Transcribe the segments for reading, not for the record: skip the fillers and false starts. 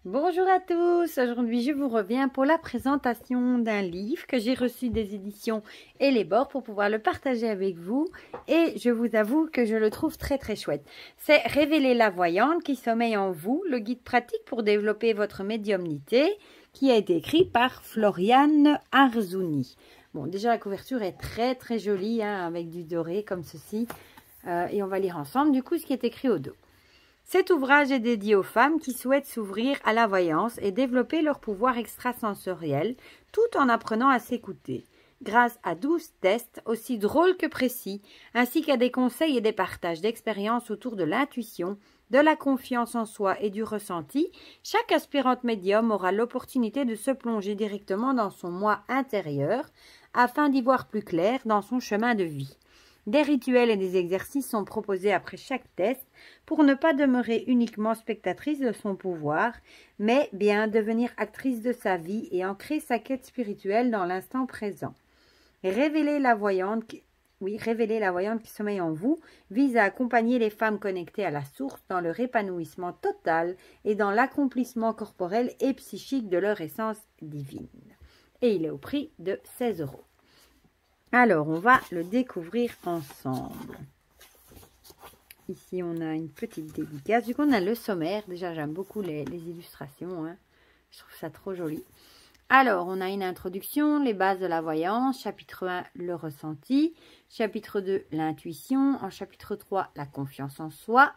Bonjour à tous, aujourd'hui je vous reviens pour la présentation d'un livre que j'ai reçu des éditions et les bords pour pouvoir le partager avec vous et je vous avoue que je le trouve très chouette. C'est Révéler la voyante qui sommeille en vous, le guide pratique pour développer votre médiumnité qui a été écrit par Floriane Arzouni. Bon, déjà la couverture est très jolie hein, avec du doré comme ceci et on va lire ensemble du coup ce qui est écrit au dos. Cet ouvrage est dédié aux femmes qui souhaitent s'ouvrir à la voyance et développer leur pouvoir extrasensoriel tout en apprenant à s'écouter. Grâce à 12 tests aussi drôles que précis, ainsi qu'à des conseils et des partages d'expériences autour de l'intuition, de la confiance en soi et du ressenti, chaque aspirante médium aura l'opportunité de se plonger directement dans son moi intérieur afin d'y voir plus clair dans son chemin de vie. Des rituels et des exercices sont proposés après chaque test pour ne pas demeurer uniquement spectatrice de son pouvoir, mais bien devenir actrice de sa vie et ancrer sa quête spirituelle dans l'instant présent. Révéler la voyante qui sommeille en vous vise à accompagner les femmes connectées à la source dans leur épanouissement total et dans l'accomplissement corporel et psychique de leur essence divine. Et il est au prix de 16 €. Alors, on va le découvrir ensemble. Ici, on a une petite dédicace. Du coup, on a le sommaire. Déjà, j'aime beaucoup les illustrations. Hein. Je trouve ça trop joli. Alors, on a une introduction, les bases de la voyance. Chapitre 1, le ressenti. Chapitre 2, l'intuition. En chapitre 3, la confiance en soi.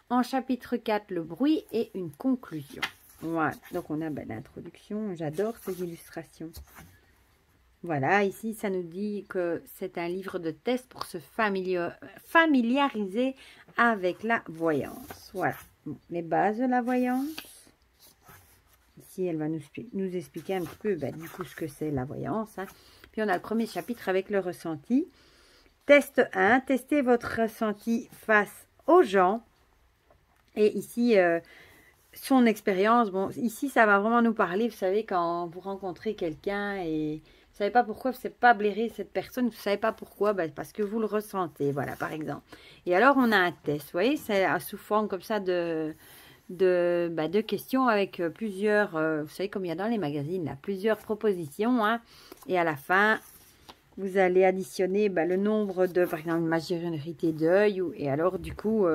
En chapitre 4, le bruit et une conclusion. Voilà. Donc, on a l'introduction. J'adore ces illustrations. Voilà, ici, ça nous dit que c'est un livre de test pour se familiariser avec la voyance. Voilà, bon, les bases de la voyance. Ici, elle va nous expliquer un petit peu, du coup, ce que c'est la voyance. Hein. Puis, on a le premier chapitre avec le ressenti. Test 1, testez votre ressenti face aux gens. Et ici, son expérience. Bon, ici, ça va vraiment nous parler, vous savez, quand vous rencontrez quelqu'un et... vous ne savez pas pourquoi, vous ne savez pas blairer cette personne, vous ne savez pas pourquoi, parce que vous le ressentez, voilà, par exemple. Et alors, on a un test, vous voyez, c'est sous forme comme ça de questions avec plusieurs, vous savez, comme il y a dans les magazines, là, plusieurs propositions, hein, et à la fin, vous allez additionner le nombre de, par exemple, majorité d'œil, et alors, du coup,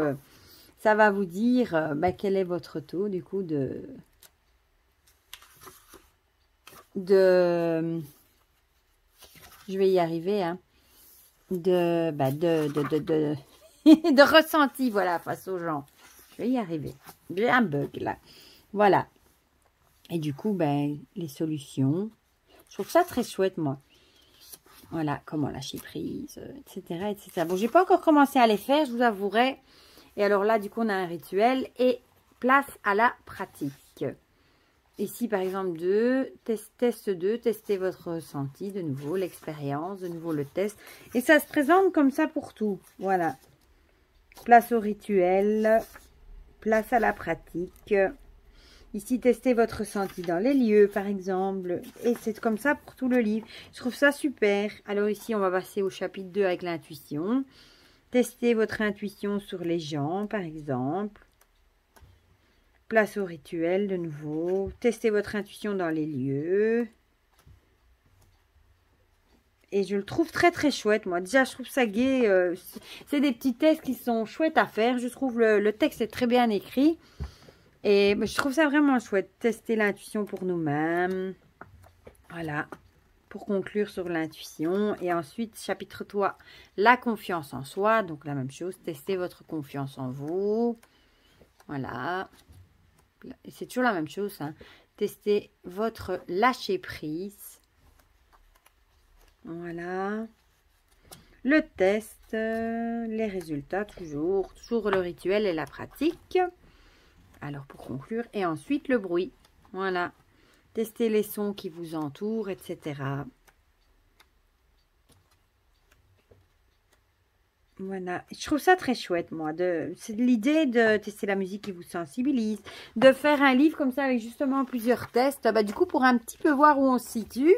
ça va vous dire quel est votre taux, du coup, je vais y arriver, hein, de ressenti, voilà, face aux gens. Je vais y arriver. J'ai un bug, là. Voilà. Et du coup, les solutions. Je trouve ça très chouette, moi. Voilà, comment lâcher prise, etc., etc. Bon, j'ai pas encore commencé à les faire, je vous avouerai. Et alors là, du coup, on a un rituel et place à la pratique. Ici, par exemple, test 2, testez votre ressenti, de nouveau l'expérience, de nouveau le test. Et ça se présente comme ça pour tout. Voilà. Place au rituel, place à la pratique. Ici, testez votre ressenti dans les lieux, par exemple. Et c'est comme ça pour tout le livre. Je trouve ça super. Alors ici, on va passer au chapitre 2 avec l'intuition. Testez votre intuition sur les gens, par exemple. Place au rituel de nouveau. Testez votre intuition dans les lieux. Et je le trouve très chouette, moi. Déjà, je trouve ça gai. C'est des petits tests qui sont chouettes à faire. Je trouve le texte est très bien écrit. Et je trouve ça vraiment chouette. Tester l'intuition pour nous-mêmes. Voilà. Pour conclure sur l'intuition. Et ensuite, chapitre 3, la confiance en soi. Donc, la même chose. Testez votre confiance en vous. Voilà. Et c'est toujours la même chose. Hein. Testez votre lâcher-prise. Voilà. Le test, les résultats, toujours le rituel et la pratique. Alors, pour conclure. Et ensuite, le bruit. Voilà. Testez les sons qui vous entourent, etc. Voilà, je trouve ça très chouette, moi. C'est l'idée de tester la musique qui vous sensibilise, de faire un livre comme ça avec justement plusieurs tests, du coup pour un petit peu voir où on se situe.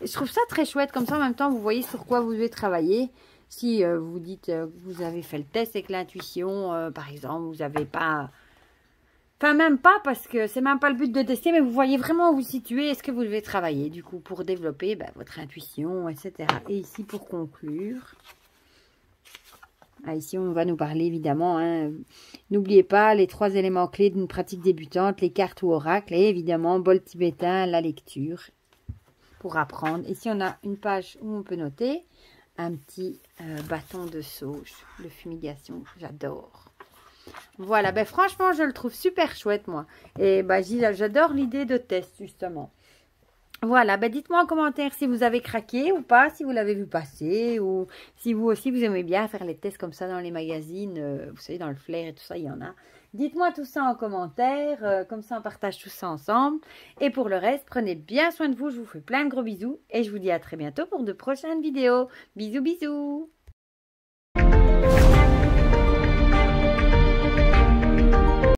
Et je trouve ça très chouette, comme ça en même temps vous voyez sur quoi vous devez travailler. Si vous dites que vous avez fait le test avec l'intuition, par exemple, vous n'avez pas Enfin, même pas, parce que c'est même pas le but de tester, mais vous voyez vraiment où vous situez et ce que vous devez travailler, du coup, pour développer votre intuition, etc. Et ici, pour conclure, ici, on va nous parler, évidemment, hein, n'oubliez pas les 3 éléments clés d'une pratique débutante, les cartes ou oracles, et évidemment, bol tibétain, la lecture, pour apprendre. Ici, on a une page où on peut noter un petit bâton de sauge de fumigation, j'adore. Voilà, ben franchement, je le trouve super chouette, moi. Et ben, j'adore l'idée de test, justement. Voilà, ben dites-moi en commentaire si vous avez craqué ou pas, si vous l'avez vu passer, ou si vous aussi, vous aimez bien faire les tests comme ça dans les magazines, vous savez, dans le Flair et tout ça, il y en a. Dites-moi tout ça en commentaire, comme ça on partage tout ça ensemble. Et pour le reste, prenez bien soin de vous, je vous fais plein de gros bisous, et je vous dis à très bientôt pour de prochaines vidéos. Bisous, bisous!